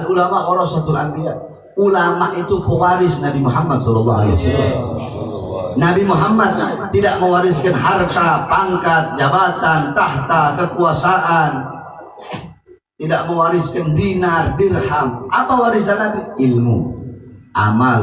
Al-ulama warasatul anbiya. Ulama itu pewaris Nabi Muhammad SAW. Nabi Muhammad tidak mewariskan harta, pangkat, jabatan, tahta, kekuasaan, tidak mewariskan dinar, dirham. Apa warisan Nabi? Ilmu, amal,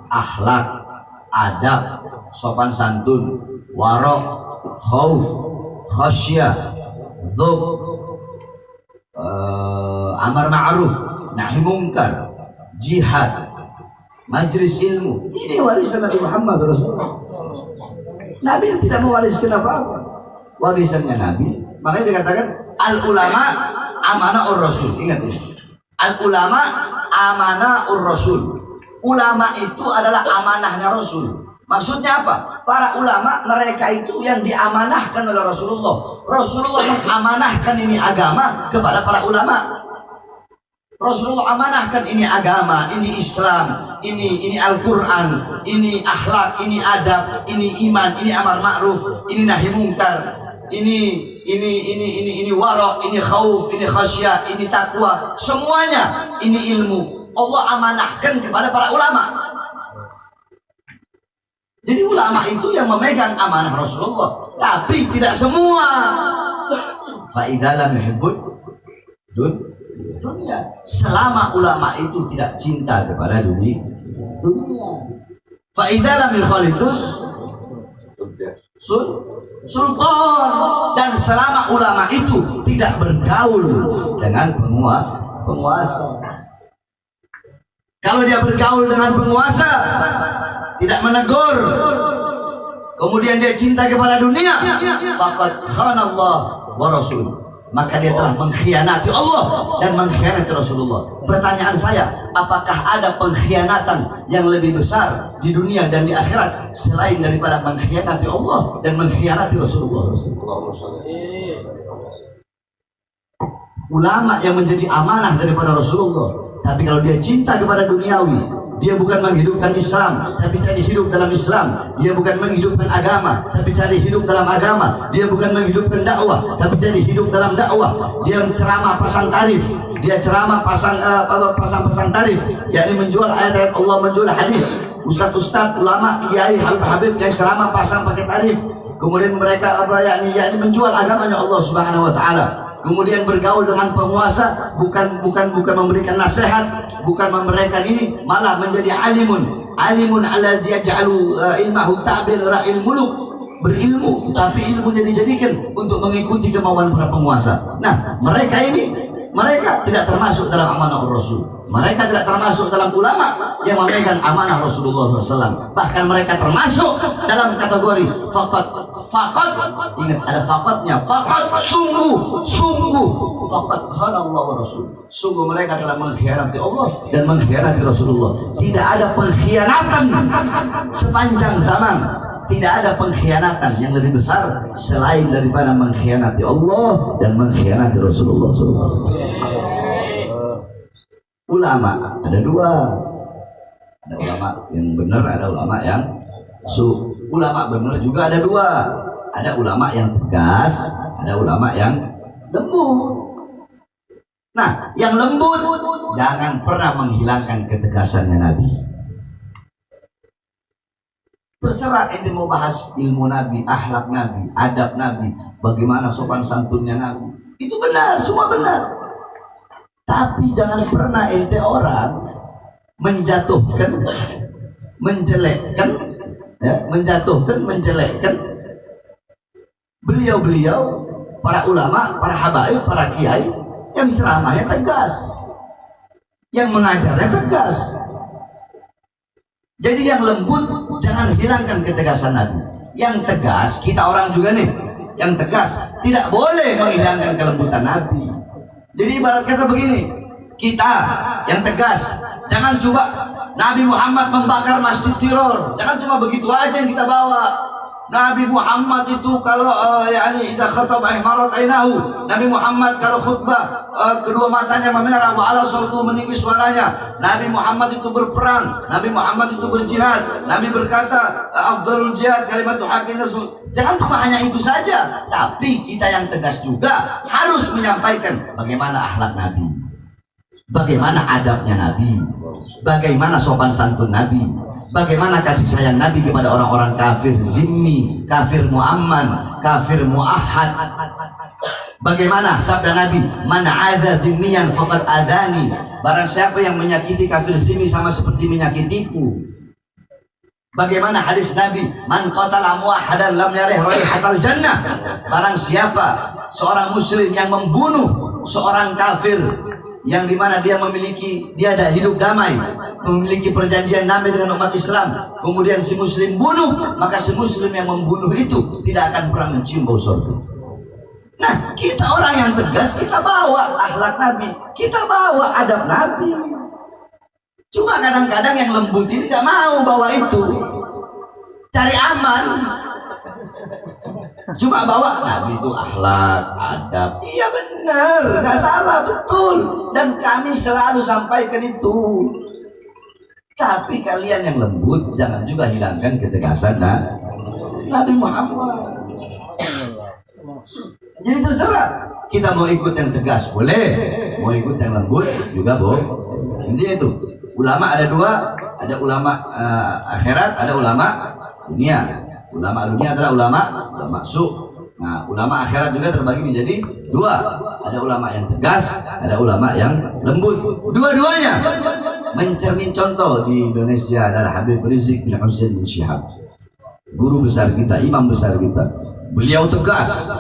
akhlak, adab, sopan santun, warok, khauf, khasyah, dzub, amar ma'ruf, nahi mungkar, jihad, majlis ilmu. Ini warisan Nabi Muhammad SAW. Nabi tidak mewariskan apa-apa. Warisannya Nabi, makanya dikatakan al-ulama amanahur rasul. Ingat ini, al-ulama amanahur rasul. Ulama itu adalah amanahnya Rasul. Maksudnya apa? Para ulama mereka itu yang diamanahkan oleh Rasulullah. Rasulullah mengamanahkan ini agama kepada para ulama. Rasulullah amanahkan ini agama, ini Islam, ini Al-Quran, ini akhlak, ini adab, ini iman, ini amar ma'ruf, ini nahi mungkar, ini warok, ini khauf, ini khasyah, ini takwa. Semuanya ini ilmu. Allah amanahkan kepada para ulama. Jadi ulama itu yang memegang amanah Rasulullah, tapi tidak semua. Fa-idza lam yuhibbud dunia. Selama ulama itu tidak cinta kepada dunia. Fa-idza lam yukhalitus sultan, dan selama ulama itu tidak bergaul dengan penguasa. Kalau dia bergaul dengan penguasa, tidak menegur, kemudian dia cinta kepada dunia, faqad khanallah wa rasul, maka dia telah mengkhianati Allah dan mengkhianati Rasulullah. Pertanyaan saya, apakah ada pengkhianatan yang lebih besar di dunia dan di akhirat selain daripada mengkhianati Allah dan mengkhianati Rasulullah? Ulama yang menjadi amanah daripada Rasulullah, tapi kalau dia cinta kepada duniawi, dia bukan menghidupkan Islam, tapi cari hidup dalam Islam. Dia bukan menghidupkan agama, tapi cari hidup dalam agama. Dia bukan menghidupkan dakwah, tapi cari hidup dalam dakwah. Dia ceramah pasang tarif, dia ceramah pasang tarif, yakni menjual ayat-ayat Allah, menjual hadis. Ustadz-ustadz, ulama, kiai, habib yang ceramah pasang pakai tarif. Kemudian mereka yakni menjual agamanya Allah Subhanahu wa taala. Kemudian bergaul dengan penguasa, bukan memberikan nasihat, bukan memberikan ini, malah menjadi alimun alladzi yaj'alu ilmahu ta'bil ra'il muluk, berilmu tapi ilmu dijadikan untuk mengikuti kemauan para penguasa. Nah, mereka tidak termasuk dalam amanah Rasul. Mereka tidak termasuk dalam ulama yang memegang amanah Rasulullah SAW. Bahkan mereka termasuk dalam kategori faqat. Ingat, ada faqatnya. Faqat, sungguh faqat khanallah wa rasul. Sungguh mereka telah mengkhianati Allah dan mengkhianati Rasulullah. Tidak ada pengkhianatan sepanjang zaman. Tidak ada pengkhianatan yang lebih besar selain daripada mengkhianati Allah dan mengkhianati Rasulullah SAW. Ulama ada dua, ada ulama yang benar, ada ulama yang ulama benar juga ada dua, ada ulama yang tegas, ada ulama yang lembut. Nah, yang lembut jangan pernah menghilangkan ketegasannya Nabi. Terserah ini mau bahas ilmu Nabi, akhlak Nabi, adab Nabi, bagaimana sopan santunnya Nabi, itu benar, semua benar. Tapi jangan pernah ente orang menjatuhkan, menjelekkan, menjelekkan beliau-beliau, para ulama, para habaib, para kiai yang ceramahnya tegas, yang mengajarnya tegas. Jadi yang lembut jangan hilangkan ketegasan Nabi. Yang tegas kita orang juga nih, yang tegas tidak boleh menghilangkan kelembutan Nabi. Jadi ibarat kata begini, kita yang tegas, jangan coba Nabi Muhammad membakar masjid Tiror, jangan cuma begitu aja yang kita bawa. Nabi Muhammad itu kalau idza khataba ihmarat ainahu, Nabi Muhammad kalau khutbah kedua matanya memerah, wa ala sautu meninggi suaranya. Nabi Muhammad itu berperang, Nabi Muhammad itu berjihad. Nabi berkata afdhalul jihad kalimatu haqqin rasul. Jangan cuma hanya itu saja, tapi kita yang tegas juga harus menyampaikan bagaimana akhlak Nabi. Bagaimana adabnya Nabi, bagaimana sopan santun Nabi, bagaimana kasih sayang Nabi kepada orang-orang kafir zimmi, kafir muamman, kafir muahad. Bagaimana sabda Nabi, man adza dhimmiyan faqad adani, barang siapa yang menyakiti kafir zimmi sama seperti menyakitiku. Bagaimana hadis Nabi, man qatala muahadan lam yarih raihatal jannah, barang siapa seorang muslim yang membunuh seorang kafir yang dimana dia ada hidup damai, memiliki perjanjian damai dengan umat Islam, kemudian si muslim bunuh, maka si muslim yang membunuh itu tidak akan pernah mencium bau surga. Nah, kita orang yang tegas, kita bawa akhlak Nabi, kita bawa adab Nabi. Cuma kadang-kadang yang lembut ini gak mau bawa itu, cari aman. Cuma bawa Nabi itu akhlak, adab. Iya benar, gak salah, betul. Dan kami selalu sampaikan itu. Tapi kalian yang lembut, jangan juga hilangkan ketegasan Nabi Muhammad. Jadi terserah, kita mau ikut yang tegas boleh, mau ikut yang lembut juga boleh. Intinya itu, ulama ada dua, ada ulama akhirat, ada ulama dunia. Ulama dunia adalah ulama su. Nah, ulama akhirat juga terbagi menjadi dua, ada ulama yang tegas, ada ulama yang lembut. Dua-duanya mencermin. Contoh di Indonesia adalah Habib Rizik bin Hussein bin Syihab, guru besar kita, imam besar kita. Beliau tegas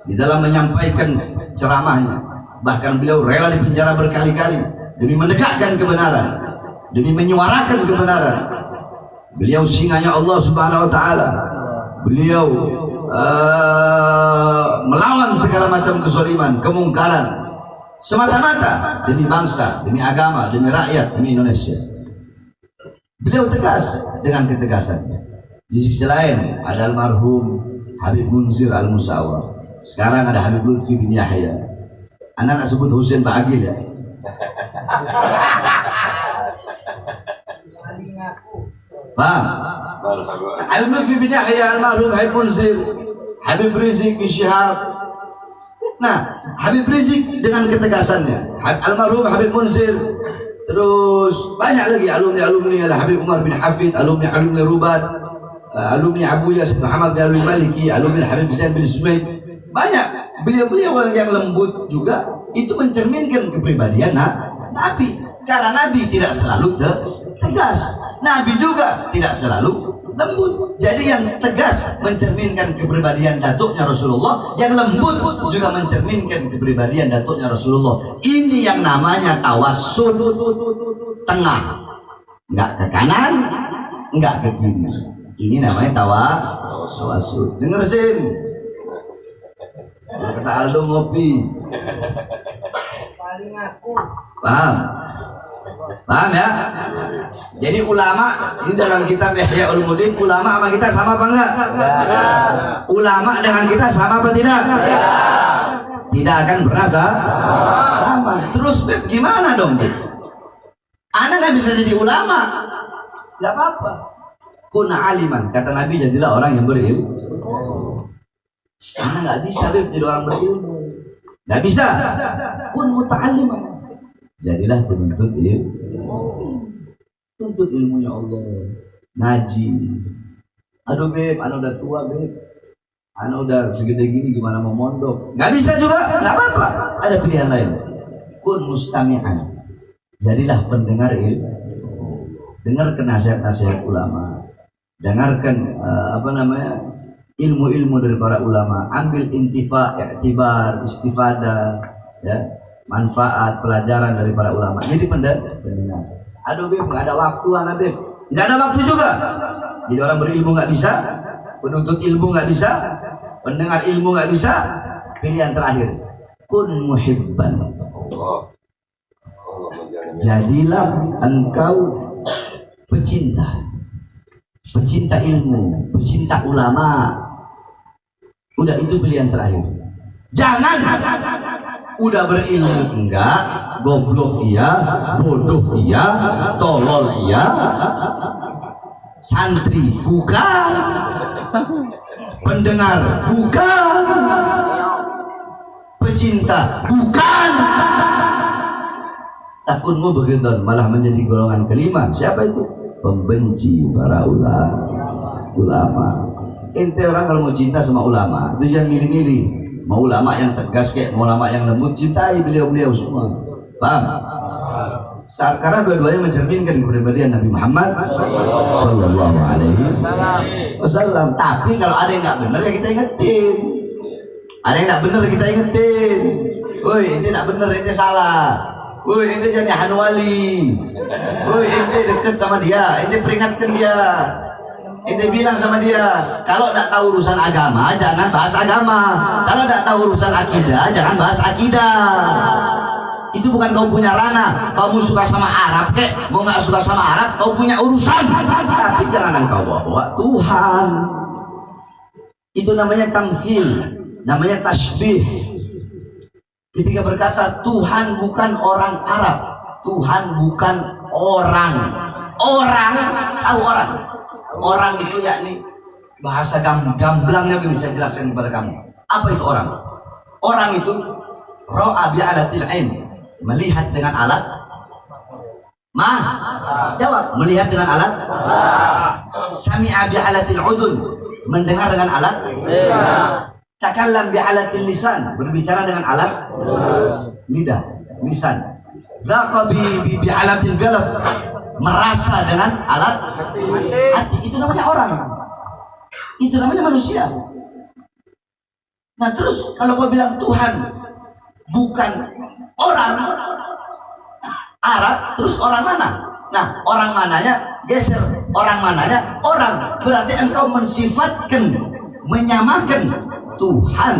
di dalam menyampaikan ceramahnya, bahkan beliau rela dipenjara berkali-kali demi menegakkan kebenaran, demi menyuarakan kebenaran. Beliau singanya Allah Subhanahu wa taala. Beliau melawan segala macam kezaliman, kemungkaran, semata-mata demi bangsa, demi agama, demi rakyat, demi Indonesia. Beliau tegas dengan ketegasannya. Di sisi lain ada almarhum Habib Munzir Al-Musawwar. Sekarang ada Habib Lutfi bin Yahya. Anak sebut Husain Ba'agil ya. Paham? Habib Lutfi bin Yahya, almarhum Habib Munzir, Habib Rizik bin Syihab. Nah, Habib Rizik dengan ketegasannya, almarhum Habib Munzir, terus banyak lagi alumni-alumni, ada Habib Umar bin Hafid, alumni Rubat, alumni Abu Yasir Muhammad bin Alwi Maliki, alumni Habib Zain bin Sumaid. Banyak beliau-beliau yang lembut juga, itu mencerminkan kepribadian Nabi. Karena Nabi tidak selalu tegas, Nabi juga tidak selalu lembut. Jadi yang tegas mencerminkan kepribadian datuknya Rasulullah, yang lembut juga mencerminkan kepribadian datuknya Rasulullah. Ini yang namanya tawassul, tengah, nggak ke kanan, nggak ke kiri. Ini namanya tawassul. Dengar Sim, kata Aldo ngopi. Paling aku paham. Paham ya? Jadi ulama ini dalam kitab Ihya Ulumuddin, ulama sama kita sama apa enggak? Ulama dengan kita sama apa tidak? Tidak akan pernah sama. Terus Beb, gimana dong Beb? Anak nggak bisa jadi ulama, nggak apa-apa. Kun aliman, kata Nabi, jadilah orang yang berilmu. Anak nggak bisa Beb jadi orang berilmu, nggak bisa. Kun muta'alliman, jadilah penuntut ilmu. Tuntut ilmunya Allah, ngaji. Aduh Beb, anak udah tua Beb, anak udah segede gini, gimana mau mondok? Nggak bisa juga, nggak apa-apa. Ada pilihan lain. Kun mustami'an, jadilah pendengar ilmu. Dengarkan nasihat-nasihat ulama, dengarkan ilmu-ilmu dari para ulama. Ambil intifa, i'tibar, istifadah, ya, manfaat, pelajaran dari para ulama. Jadi pendengar. Aduh Beb, nggak ada waktu anak Beb, nggak ada waktu juga. Jadi orang berilmu nggak bisa, penuntut ilmu nggak bisa, pendengar ilmu nggak bisa. Pilihan terakhir, kun muhibban, jadilah engkau pecinta, pecinta ilmu, pecinta ulama. Udah, itu pilihan terakhir. Jangan udah berilmu enggak, goblok iya, bodoh iya, tolol iya, santri bukan, pendengar bukan, pecinta bukan. takunmu begitu malah menjadi golongan kelima. Siapa itu? Pembenci para ulama. Ente orang kalau mau cinta sama ulama itu jangan milih-milih, mau ulama yang tegas kayak mau ulama yang lembut, cintai beliau-beliau semua. Paham? Karena dua-duanya mencerminkan kepribadian Nabi Muhammad Sallallahu Alaihi Wasallam. Tapi kalau ada yang nggak benar ya kita ingetin. Ada yang nggak benar kita ingetin. Woi, ini nggak benar, ini salah. Woi, ini jadi hanwali. Woi, ini deket sama dia. Ini peringatkan dia. Ini bilang sama dia, kalau nggak tahu urusan agama jangan bahas agama. Kalau nggak tahu urusan akidah jangan bahas akidah. Itu bukan kau punya ranah. Kamu suka sama Arab kek, mau nggak suka sama Arab, kau punya urusan. Tapi jangan kau bawa Tuhan. Itu namanya tamtsil, namanya tasbih. Ketika berkata Tuhan bukan orang Arab, Tuhan bukan orang. Orang, tahu orang. Orang itu yakni bahasa gamblangnya bisa jelaskan kepada kamu. Apa itu orang? Orang itu ro'a bi'alatil ain, melihat dengan alat jawab, melihat dengan alat sami'a bi'alatil udhun, mendengar dengan alat takallam bi'alatil lisan, berbicara dengan alat lidah, lisan. Dhaqa bi'alatil qalb, merasa dengan alat hati. Itu namanya orang, itu namanya manusia. Nah terus kalau kau bilang Tuhan bukan orang Arab, terus orang mana? Nah orang mananya geser, orang mananya orang. Berarti engkau mensifatkan, menyamakan Tuhan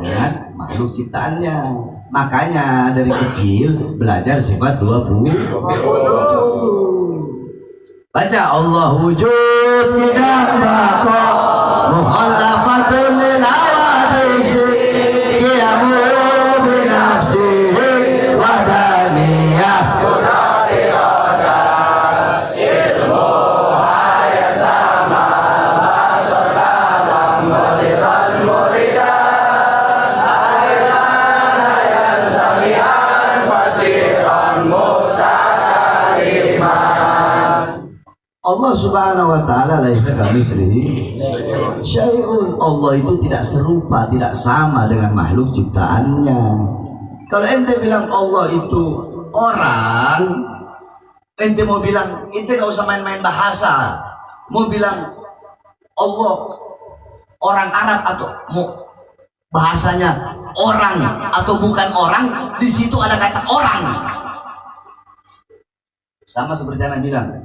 dengan makhluk ciptaannya. Makanya dari kecil belajar sifat 20. Baca Allah wujud tidak baqa mukhallafatul lil hawadis qiyamu bi nafsihi wa daniyah irada ilmu ayat sama basar kalam maliran muridan ayat samian basiran mutakaliman. Allah Subhanahu wa taala laisa kamitslihi syai'un. Allah itu tidak serupa, tidak sama dengan makhluk ciptaannya. Kalau ente bilang Allah itu orang, ente mau bilang, ente gak usah main-main bahasa. Mau bilang Allah orang Arab atau mau bahasanya orang atau bukan orang, di situ ada kata orang. Sama seperti Anda bilang,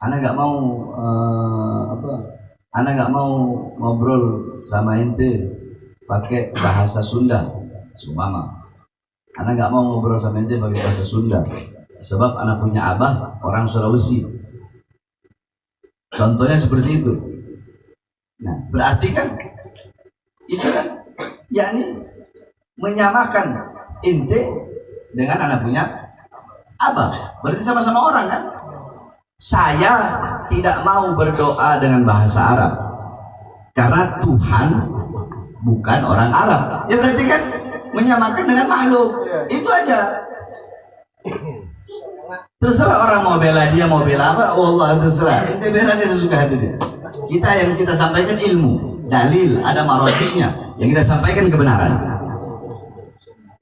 Ana nggak mau Ana nggak mau ngobrol sama ente pakai bahasa Sunda, sumama. Ana nggak mau ngobrol sama ente pakai bahasa Sunda, sebab Ana punya abah orang Sulawesi. Contohnya seperti itu. Nah, berarti kan itu kan, yakni menyamakan ente dengan Ana punya abah. Berarti sama-sama orang kan? Saya tidak mau berdoa dengan bahasa Arab karena Tuhan bukan orang Arab. Ya berarti kan menyamakan dengan makhluk. Itu aja. Terserah orang mau bela dia, mau bela apa, Allah terserah. Ente bela dia sesuka hati dia. Kita yang kita sampaikan ilmu, dalil, ada marotihnya. Yang kita sampaikan kebenaran.